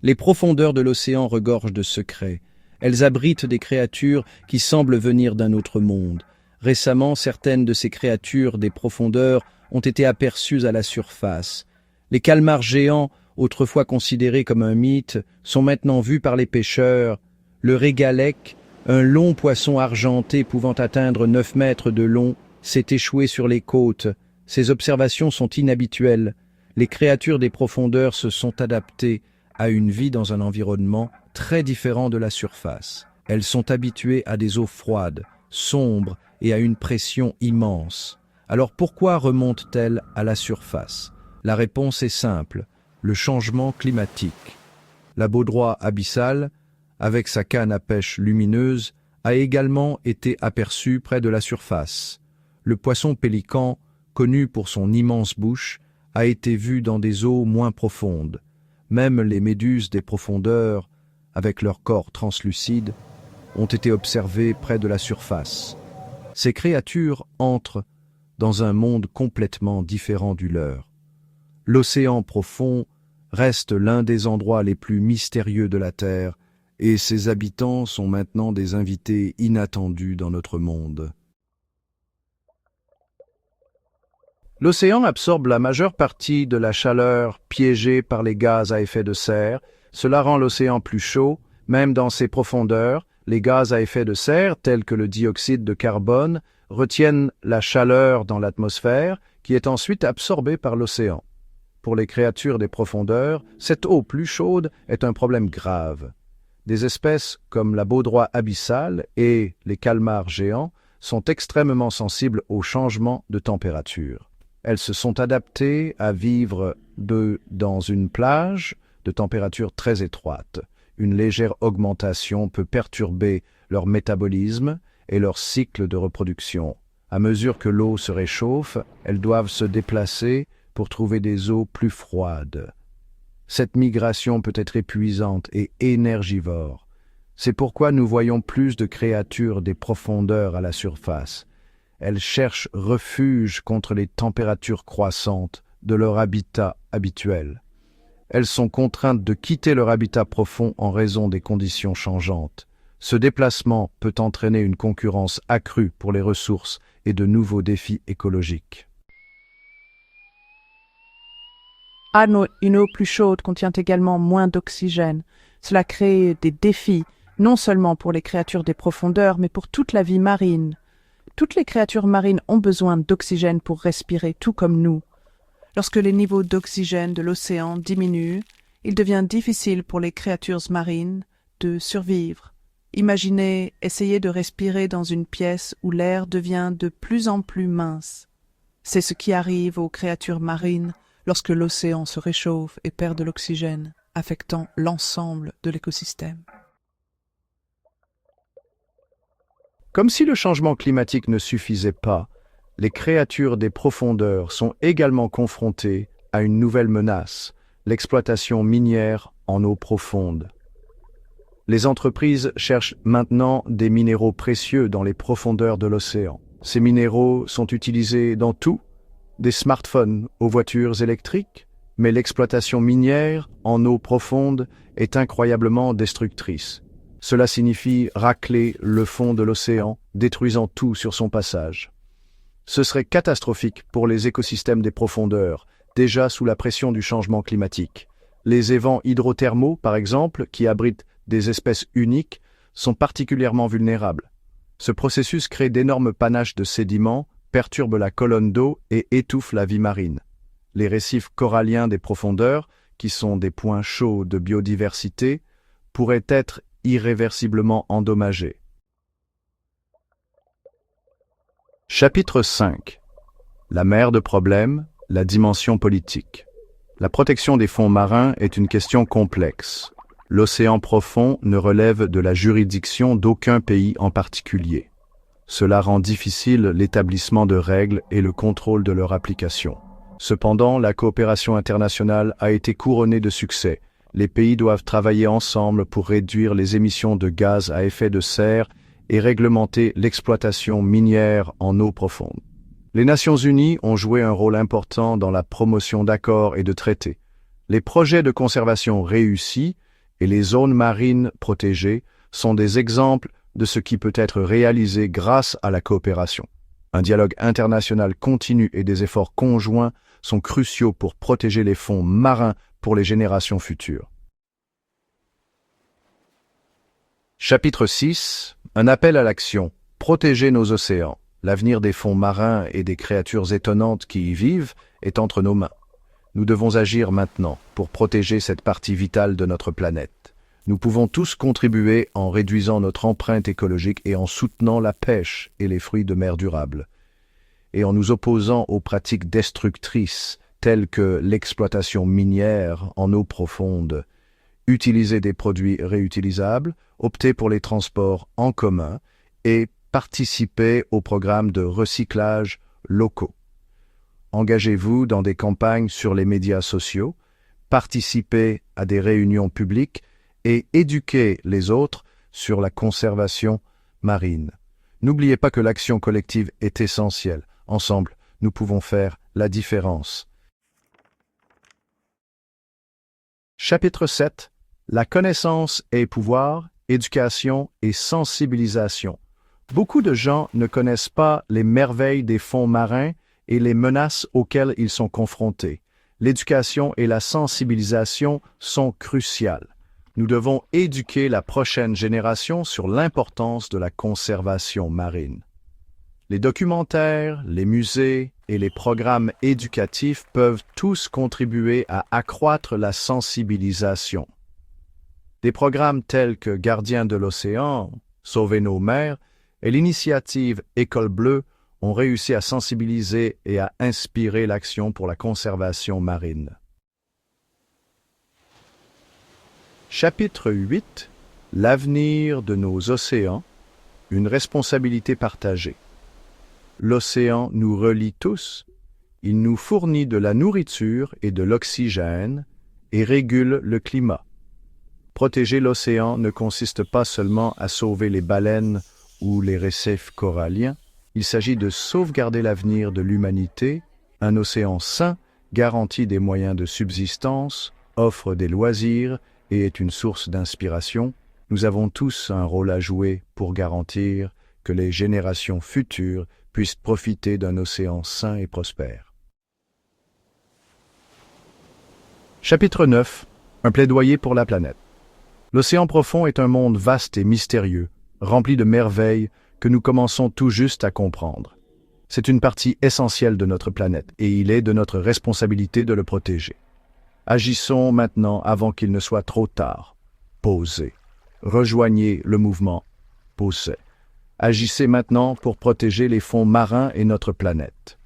Les profondeurs de l'océan regorgent de secrets. Elles abritent des créatures qui semblent venir d'un autre monde. Récemment, certaines de ces créatures des profondeurs ont été aperçues à la surface. Les calmars géants, autrefois considérés comme un mythe, sont maintenant vus par les pêcheurs. Le régalec, un long poisson argenté pouvant atteindre 9 mètres de long, s'est échoué sur les côtes. Ces observations sont inhabituelles. Les créatures des profondeurs se sont adaptées à une vie dans un environnement très différent de la surface. Elles sont habituées à des eaux froides, sombres et à une pression immense. Alors pourquoi remontent-elles à la surface? La réponse est simple, le changement climatique. La baudroie abyssale, avec sa canne à pêche lumineuse, a également été aperçue près de la surface. Le poisson pélican, connu pour son immense bouche, a été vu dans des eaux moins profondes. Même les méduses des profondeurs, avec leur corps translucide, ont été observées près de la surface. Ces créatures entrent dans un monde complètement différent du leur. L'océan profond reste l'un des endroits les plus mystérieux de la Terre, et ses habitants sont maintenant des invités inattendus dans notre monde. L'océan absorbe la majeure partie de la chaleur piégée par les gaz à effet de serre. Cela rend l'océan plus chaud, même dans ses profondeurs. Les gaz à effet de serre, tels que le dioxyde de carbone, retiennent la chaleur dans l'atmosphère, qui est ensuite absorbée par l'océan. Pour les créatures des profondeurs, cette eau plus chaude est un problème grave. Des espèces comme la baudroie abyssale et les calmars géants sont extrêmement sensibles aux changements de température. Elles se sont adaptées à vivre dans une plage de température très étroite. Une légère augmentation peut perturber leur métabolisme et leur cycle de reproduction. À mesure que l'eau se réchauffe, elles doivent se déplacer pour trouver des eaux plus froides. Cette migration peut être épuisante et énergivore. C'est pourquoi nous voyons plus de créatures des profondeurs à la surface. Elles cherchent refuge contre les températures croissantes de leur habitat habituel. Elles sont contraintes de quitter leur habitat profond en raison des conditions changeantes. Ce déplacement peut entraîner une concurrence accrue pour les ressources et de nouveaux défis écologiques. Une eau plus chaude contient également moins d'oxygène. Cela crée des défis, non seulement pour les créatures des profondeurs, mais pour toute la vie marine. Toutes les créatures marines ont besoin d'oxygène pour respirer, tout comme nous. Lorsque les niveaux d'oxygène de l'océan diminuent, il devient difficile pour les créatures marines de survivre. Imaginez essayer de respirer dans une pièce où l'air devient de plus en plus mince. C'est ce qui arrive aux créatures marines lorsque l'océan se réchauffe et perd de l'oxygène, affectant l'ensemble de l'écosystème. Comme si le changement climatique ne suffisait pas, les créatures des profondeurs sont également confrontées à une nouvelle menace, l'exploitation minière en eau profonde. Les entreprises cherchent maintenant des minéraux précieux dans les profondeurs de l'océan. Ces minéraux sont utilisés dans tout, des smartphones aux voitures électriques, mais l'exploitation minière en eau profonde est incroyablement destructrice. Cela signifie racler le fond de l'océan, détruisant tout sur son passage. Ce serait catastrophique pour les écosystèmes des profondeurs, déjà sous la pression du changement climatique. Les évents hydrothermaux, par exemple, qui abritent des espèces uniques, sont particulièrement vulnérables. Ce processus crée d'énormes panaches de sédiments, perturbe la colonne d'eau et étouffe la vie marine. Les récifs coralliens des profondeurs, qui sont des points chauds de biodiversité, pourraient être irréversiblement endommagés. Chapitre 5. La mer de problème, la dimension politique. La protection des fonds marins est une question complexe. L'océan profond ne relève de la juridiction d'aucun pays en particulier. Cela rend difficile l'établissement de règles et le contrôle de leur application. Cependant, la coopération internationale a été couronnée de succès. Les pays doivent travailler ensemble pour réduire les émissions de gaz à effet de serre et réglementer l'exploitation minière en eau profonde. Les Nations Unies ont joué un rôle important dans la promotion d'accords et de traités. Les projets de conservation réussis et les zones marines protégées sont des exemples de ce qui peut être réalisé grâce à la coopération. Un dialogue international continu et des efforts conjoints sont cruciaux pour protéger les fonds marins pour les générations futures. Chapitre 6. Un appel à l'action. Protéger nos océans. L'avenir des fonds marins et des créatures étonnantes qui y vivent est entre nos mains. Nous devons agir maintenant pour protéger cette partie vitale de notre planète. Nous pouvons tous contribuer en réduisant notre empreinte écologique et en soutenant la pêche et les fruits de mer durables, et en nous opposant aux pratiques destructrices telles que l'exploitation minière en eau profonde. Utiliser des produits réutilisables, opter pour les transports en commun et participer aux programmes de recyclage locaux. Engagez-vous dans des campagnes sur les médias sociaux, participez à des réunions publiques et éduquez les autres sur la conservation marine. N'oubliez pas que l'action collective est essentielle. Ensemble, nous pouvons faire la différence. Chapitre 7. La connaissance et pouvoir, éducation et sensibilisation. Beaucoup de gens ne connaissent pas les merveilles des fonds marins et les menaces auxquelles ils sont confrontés. L'éducation et la sensibilisation sont cruciales. Nous devons éduquer la prochaine génération sur l'importance de la conservation marine. Les documentaires, les musées et les programmes éducatifs peuvent tous contribuer à accroître la sensibilisation. Des programmes tels que Gardiens de l'océan, Sauver nos mers et l'initiative École bleue ont réussi à sensibiliser et à inspirer l'action pour la conservation marine. Chapitre 8. L'avenir de nos océans, une responsabilité partagée. L'océan nous relie tous, il nous fournit de la nourriture et de l'oxygène et régule le climat. Protéger l'océan ne consiste pas seulement à sauver les baleines ou les récifs coralliens, il s'agit de sauvegarder l'avenir de l'humanité. Un océan sain garantit des moyens de subsistance, offre des loisirs et est une source d'inspiration. Nous avons tous un rôle à jouer pour garantir que les générations futures puissent profiter d'un océan sain et prospère. Chapitre 9. Un plaidoyer pour la planète. L'océan profond est un monde vaste et mystérieux, rempli de merveilles que nous commençons tout juste à comprendre. C'est une partie essentielle de notre planète et il est de notre responsabilité de le protéger. Agissons maintenant avant qu'il ne soit trop tard. Posez. Rejoignez le mouvement. Posez. Agissez maintenant pour protéger les fonds marins et notre planète.